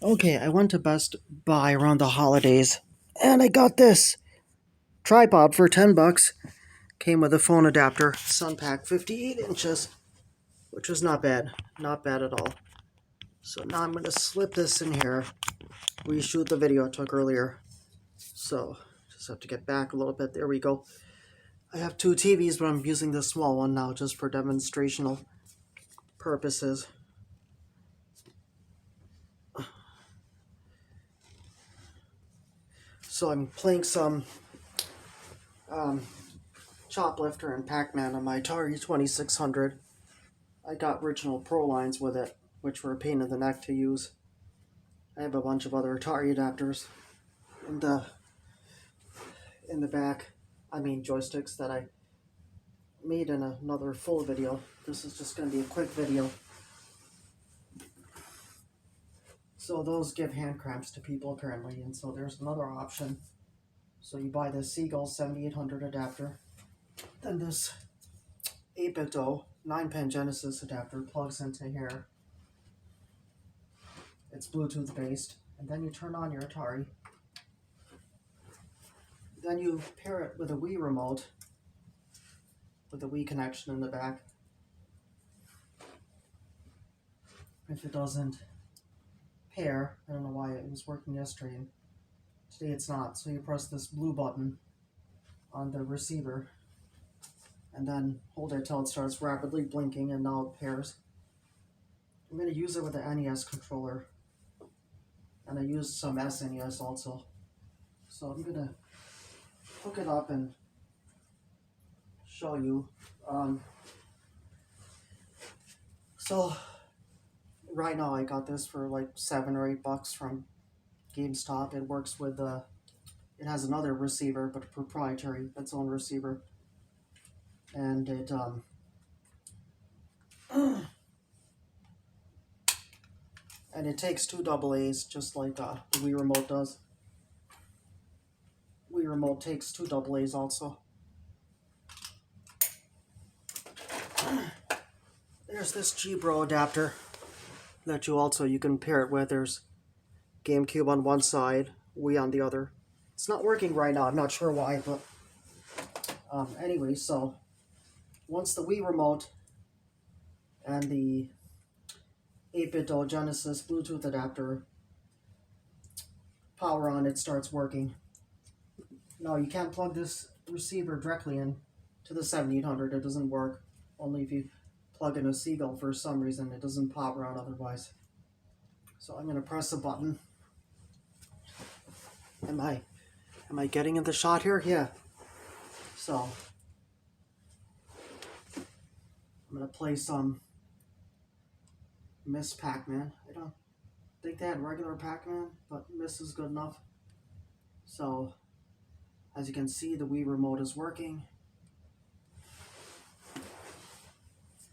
Okay, I went to Best Buy around the holidays and I got this tripod for 10 bucks. Came with a phone adapter, Sun Pack 58 inches, which was not bad. Not bad at all. So now I'm going to slip this in here, reshoot the video I took earlier. So just have to get back a little bit. There we go. I have two TVs, but I'm using the small one now just for demonstrational purposes. So I'm playing some Choplifter and Pac-Man on my Atari 2600. I got original Pro lines with it, which were a pain in the neck to use. I have a bunch of other Atari adapters in the back. I mean joysticks that I made in another full video. This is just going to be a quick video. So those give hand cramps to people apparently, and so there's another option. So you buy this Seagull 7800 adapter, then this 8-bit-O 9-pin Genesis adapter plugs into here. It's Bluetooth based, and then you turn on your Atari. Then you pair it with a Wii remote with a Wii connection in the back. If it doesn't pair, I don't know why it was working yesterday and today it's not. So you press this blue button on the receiver and then hold it till it starts rapidly blinking and now it pairs. I'm going to use it with the NES controller, and I used some SNES also. So I'm going to hook it up and show you. So right now I got this for like $7 or $8 from GameStop. It works with it has another receiver, but proprietary, its own receiver, and it and it takes two AA's just like the Wii remote does. Wii remote takes two AA's also. There's this G-Bro adapter that you can pair it with. There's GameCube on one side, Wii on the other. It's not working right now. I'm not sure why, but anyway, so once the Wii remote and the 8-bit-O Genesis Bluetooth adapter power on, it starts working. No, you can't plug this receiver directly in to the 7800. It doesn't work. Only if you plug in a Seagull for some reason. It doesn't power on otherwise. So I'm going to press a button. Am I getting in the shot here? Yeah. So I'm going to play some Miss Pac-Man. I don't think they had regular Pac-Man, but Miss is good enough. So as you can see, the Wii remote is working.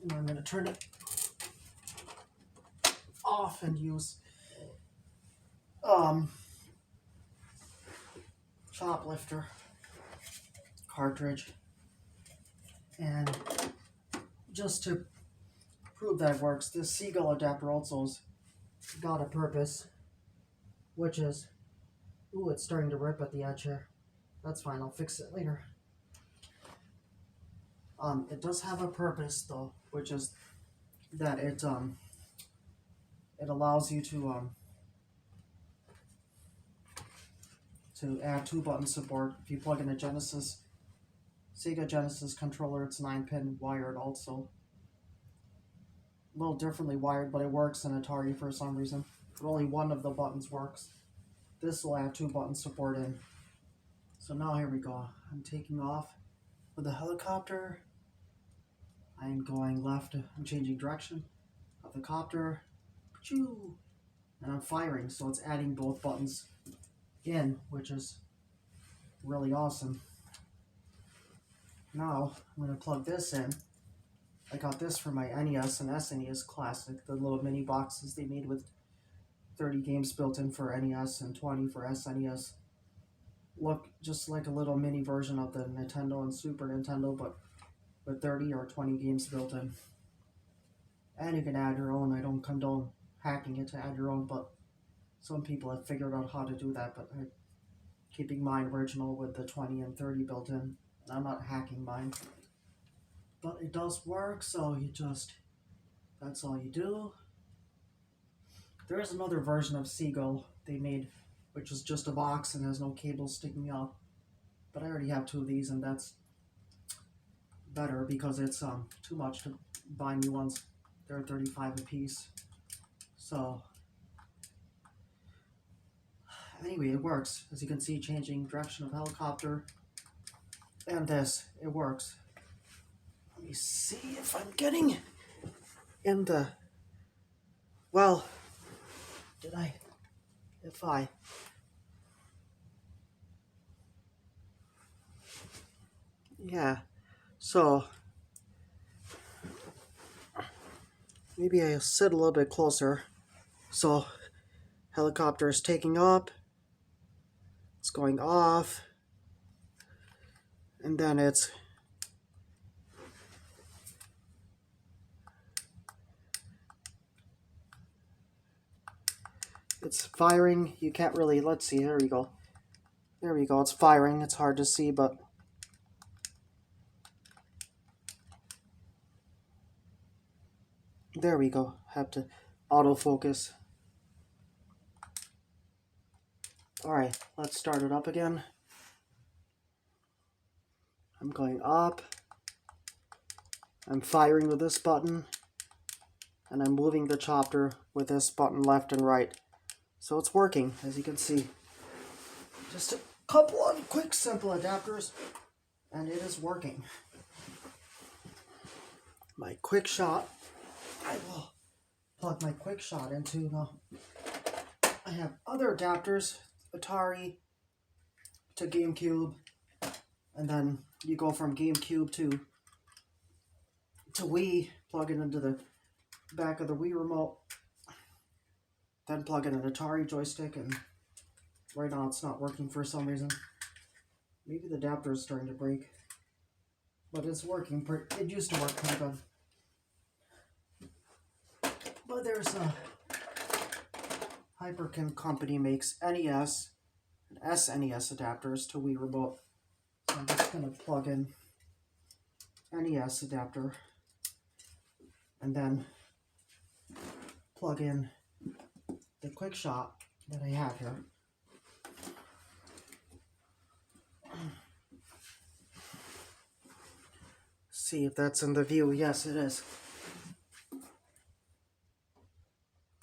And I'm going to turn it off and use Choplifter cartridge. And just to prove that it works, this Seagull adapter also's got a purpose, which is, ooh, it's starting to rip at the edge here. That's fine, I'll fix it later. It does have a purpose though, which is that it allows you to add two button support. If you plug in a Sega Genesis controller, it's 9-pin wired also. A little differently wired, but it works in Atari for some reason. But only one of the buttons works. This will add two button support in. So now here we go. I'm taking off with the helicopter. I'm going left. I'm changing direction of the copter. And I'm firing, so it's adding both buttons in, which is really awesome. Now I'm going to plug this in. I got this for my NES and SNES Classic, the little mini boxes they made with 30 games built in for NES and 20 for SNES. Look just like a little mini version of the Nintendo and Super Nintendo, but with 30 or 20 games built in. And you can add your own. I don't condone hacking it to add your own, but Some people have figured out how to do that, but I'm keeping mine original with the 20 and 30 built in. I'm not hacking mine. But it does work, so that's all you do. There is another version of Seagull they made, which is just a box and has no cables sticking out. But I already have 2 of these, and that's better because it's too much to buy new ones. They're $35 a piece. So anyway, it works. As you can see, changing direction of helicopter. And this, it works. Let me see if I'm getting in the... Well, did I? If I... Yeah, so... Maybe I'll sit a little bit closer. So, helicopter is taking up. It's going off. And then it's firing. You can't really, let's see, there we go. There we go, it's firing. It's hard to see, but there we go. Have to autofocus. Alright, let's start it up again. I'm going up. I'm firing with this button. And I'm moving the chopper with this button left and right. So it's working, as you can see. Just a couple of quick, simple adapters, and it is working. My quick shot, I will plug my quick shot into the... I have other adapters, Atari to GameCube, and then you go from GameCube to Wii, plug it into the back of the Wii remote, then plug in an Atari joystick, and right now it's not working for some reason. Maybe the adapter is starting to break, but it's working. It used to work pretty good. But there's a Hyperkin company makes NES and SNES adapters to Wii remote. So I'm just going to plug in NES adapter and then plug in the quick shot that I have here. See if that's in the view. Yes, it is.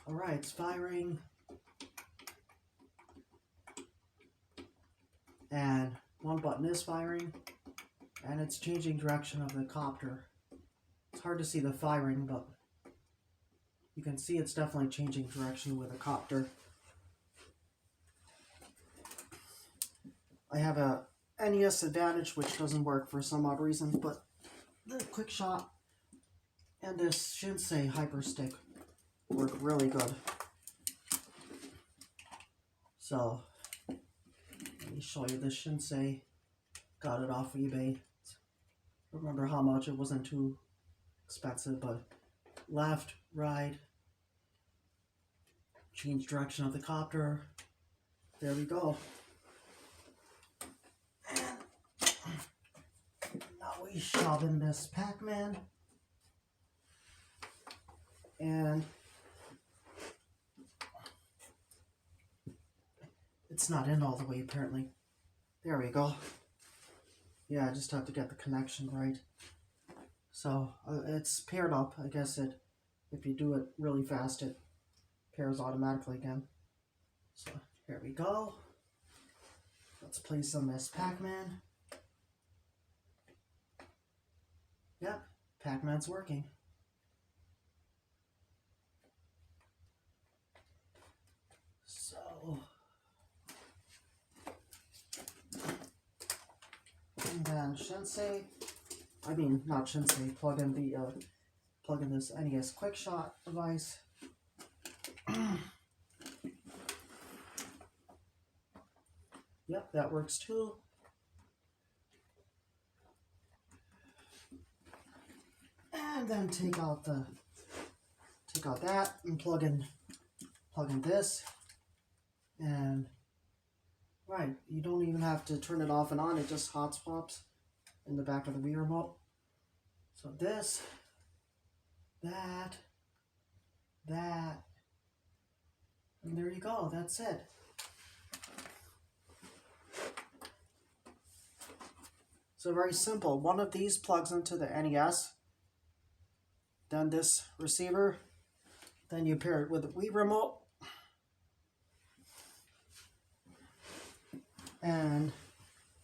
Alright, it's firing. And one button is firing. And it's changing direction of the copter. It's hard to see the firing, but you can see it's definitely changing direction with a copter. I have a NES Advantage, which doesn't work for some odd reason, but the quick shot and this Shinsei Hyper Stick work really good. So, let me show you the Shinsei. Got it off eBay. I don't remember how much, it wasn't too expensive, but left, right, change direction of the copter. There we go. And now we shove in this Pac-Man. And it's not in all the way apparently. There we go. Yeah, I just have to get the connection right. So it's paired up. I guess if you do it really fast, it pairs automatically again. So here we go. Let's play some Miss Pac-Man. Yep, Pac-Man's working. So, and then Shinsei, not Shinsei, plug in this NES Quick Shot device. Yep, that works too. And then take out that and plug in this. And right, you don't even have to turn it off and on, it just hot swaps in the back of the Wii remote. So this, that, and there you go, that's it. So very simple. One of these plugs into the NES, then this receiver, then you pair it with the Wii remote, and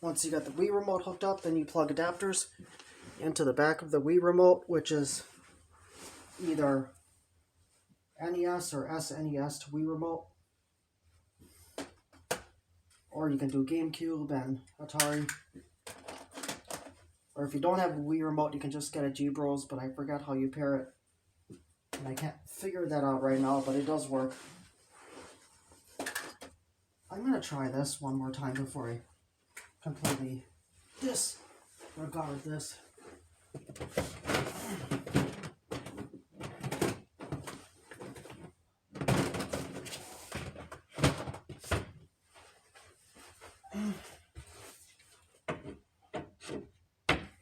once you got the Wii remote hooked up, then you plug adapters into the back of the Wii remote, which is either NES or SNES to Wii remote, or you can do GameCube and Atari. Or if you don't have a Wii remote, you can just get a G-Bros, but I forgot how you pair it. And I can't figure that out right now, but it does work. I'm going to try this one more time before I completely disregard this.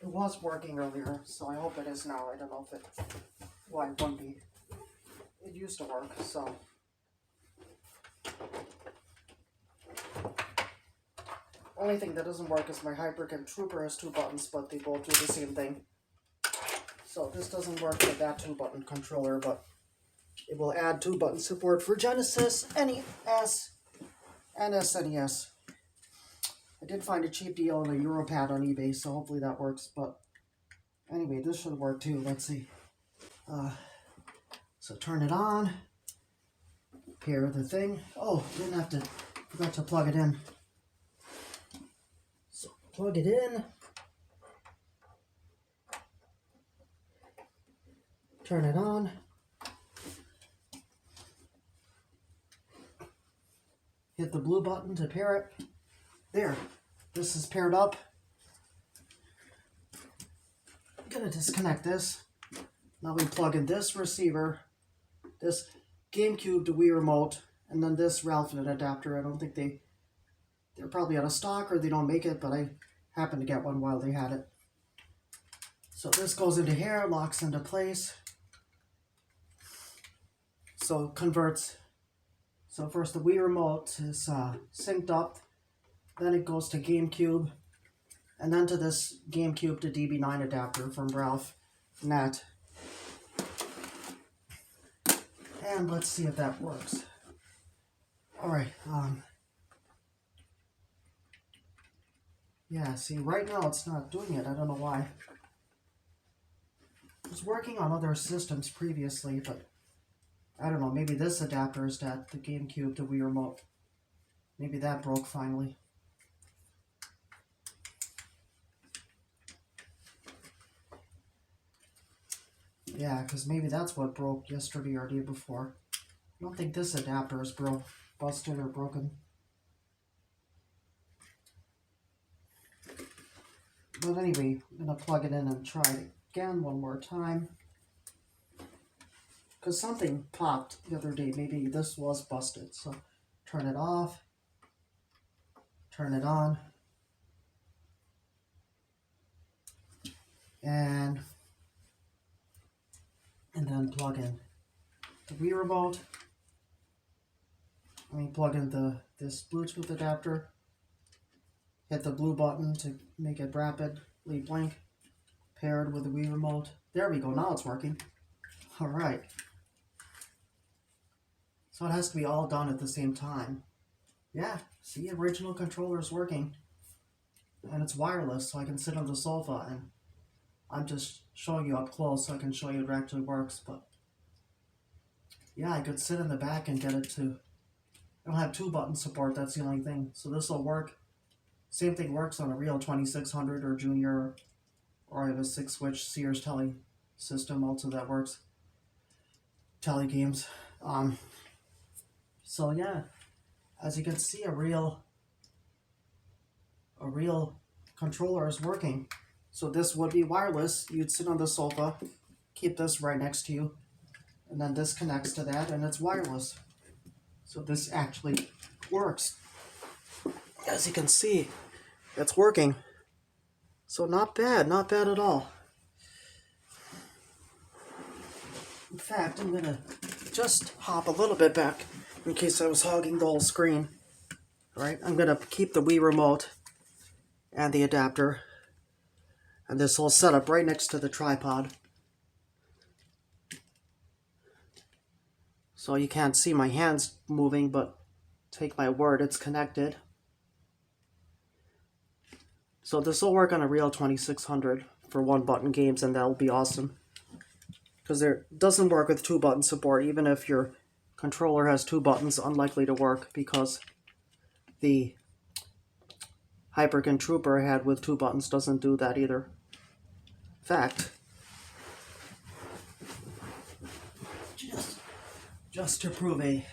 It was working earlier, so I hope it is now. I don't know if it, well, it won't be. It used to work, so. Only thing that doesn't work is my Hyperkin Trooper has 2 buttons, but they both do the same thing. So this doesn't work with that 2-button controller, but it will add 2-button support for Genesis, NES, and SNES. I did find a cheap deal on a Europad on eBay, so hopefully that works. But anyway, this should work too. Let's see. So turn it on. Pair the thing. Oh, didn't have to. Forgot to plug it in. So plug it in. Turn it on. Hit the blue button to pair it. There, this is paired up. I'm gonna disconnect this. Now we plug in this receiver, this GameCube to Wii remote, and then this Ralphnet adapter. I don't think they're probably out of stock or they don't make it, but I happened to get one while they had it. So this goes into here, locks into place. So it converts. So first the Wii remote is synced up. Then it goes to GameCube, and then to this GameCube to DB9 adapter from Ralphnet. And let's see if that works. Alright, yeah, see, right now it's not doing it. I don't know why. It was working on other systems previously, but I don't know, maybe this adapter is dead, the GameCube to Wii remote. Maybe that broke finally. Yeah, because maybe that's what broke yesterday or the day before. I don't think this adapter is busted or broken. But anyway, I'm going to plug it in and try it again one more time. Because something popped the other day. Maybe this was busted. So turn it off. Turn it on. And then plug in the Wii remote. Plug in this Bluetooth adapter. Hit the blue button to make it rapidly blink. Paired with the Wii remote. There we go, now it's working. Alright. So it has to be all done at the same time. Yeah, see, original controller is working. And it's wireless, so I can sit on the sofa, and I'm just showing you up close so I can show you it actually works. But yeah, I could sit in the back and get it to. I don't have 2-button support, that's the only thing. So this will work. Same thing works on a real 2600 or Junior, or I have a 6-switch Sears Tele system also that works. Tele games. So yeah, as you can see, a real controller is working. So this would be wireless. You'd sit on the sofa, keep this right next to you, and then this connects to that, and it's wireless. So this actually works. As you can see, it's working. So not bad at all. In fact, I'm gonna just hop a little bit back in case I was hogging the whole screen. Alright, I'm gonna keep the Wii remote and the adapter and this whole setup right next to the tripod. So you can't see my hands moving, but take my word, it's connected. So this will work on a real 2600 for one button games, and that'll be awesome. Because it doesn't work with 2-button support, even if your controller has 2 buttons, unlikely to work because the Hyperkin Trooper I had with 2 buttons doesn't do that either. In fact, just to prove a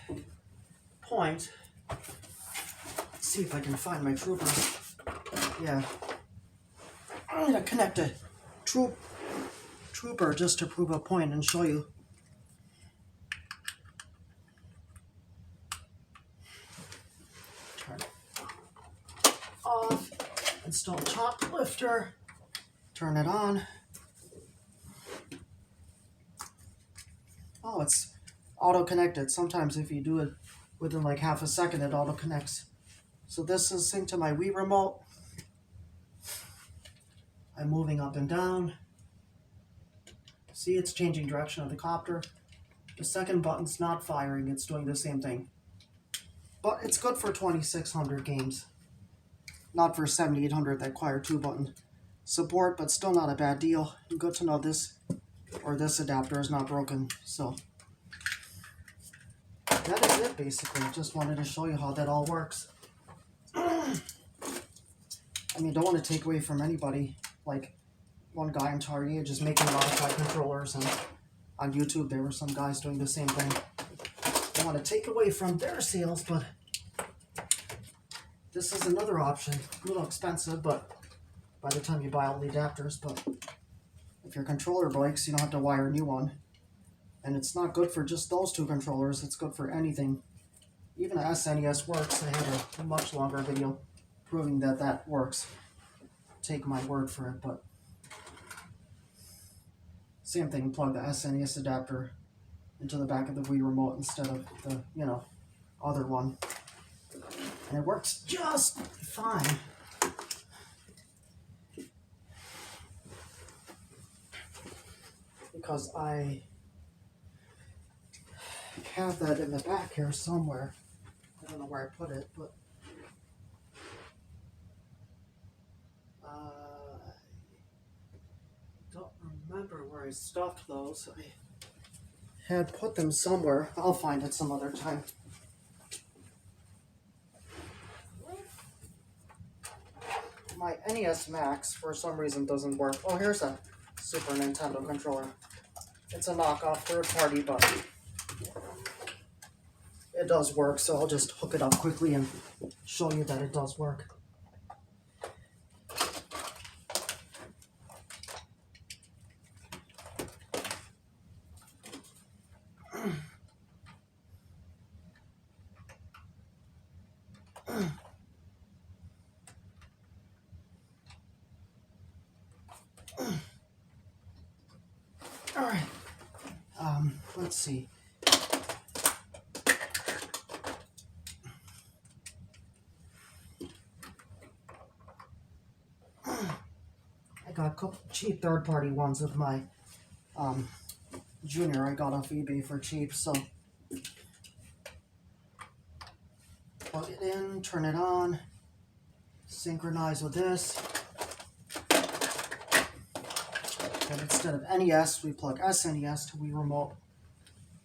point, let's see if I can find my Trooper. Yeah, I'm gonna connect a Trooper just to prove a point and show you. Turn it off, install Choplifter, turn it on. Oh, it's auto-connected. Sometimes if you do it within like half a second, it auto-connects. So this is synced to my Wii remote. I'm moving up and down. See, it's changing direction of the copter. The second button's not firing, it's doing the same thing. But it's good for 2600 games. Not for 7800 that require 2-button support, but still not a bad deal. Good to know this, or this adapter is not broken. So that is it basically. Just wanted to show you how that all works. I mean, don't want to take away from anybody. Like, one guy in Atari just making modified controllers, and on YouTube there were some guys doing the same thing. Don't want to take away from their sales, but this is another option. A little expensive, but by the time you buy all the adapters, but if your controller breaks, you don't have to wire a new one. And it's not good for just those 2 controllers, it's good for anything. Even a SNES works. I had a much longer video proving that that works. Take my word for it, but same thing, plug the SNES adapter into the back of the Wii remote instead of the, other one. And it works just fine. Because I have that in the back here somewhere. I don't know where I put it, but I don't remember where I stuffed those. I had put them somewhere. I'll find it some other time. My NES Max, for some reason, doesn't work. Oh, here's a Super Nintendo controller. It's a knockoff third-party, but it does work, so I'll just hook it up quickly and show you that it does work. All right. Let's see. I got a couple cheap third-party ones of my Junior I got off eBay for cheap, so plug it in, turn it on, synchronize with this. And instead of NES, we plug SNES to Wii Remote.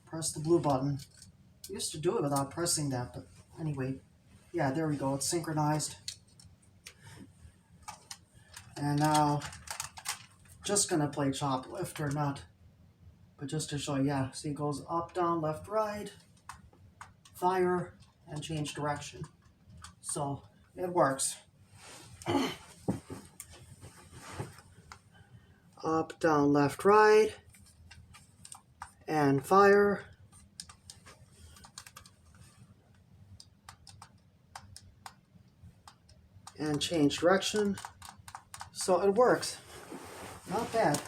Press the blue button. I used to do it without pressing that, but anyway, yeah, there we go. It's synchronized. And now, just gonna play Choplifter, not, but just to show you, yeah, see it goes up, down, left, right, fire, and change direction. So, it works. Up, down, left, right, and fire. and change direction. So it works. Not bad.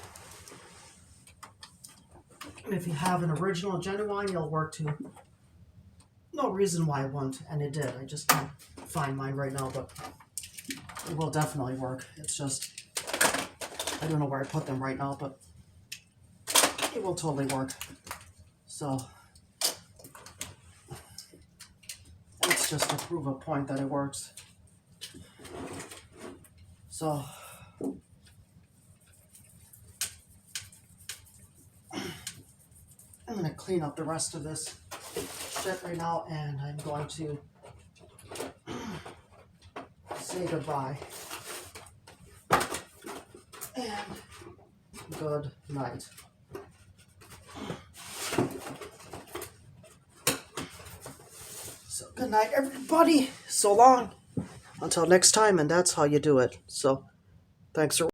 And if you have an original genuine, it'll work too. No reason why it won't, and it did. I just can't find mine right now, but it will definitely work. It's just, I don't know where I put them right now, but it will totally work. So it's just to prove a point that it works. So I'm going to clean up the rest of this shit right now, and I'm going to say goodbye and good night. So good night, everybody. So long. Until next time, and that's how you do it. So thanks for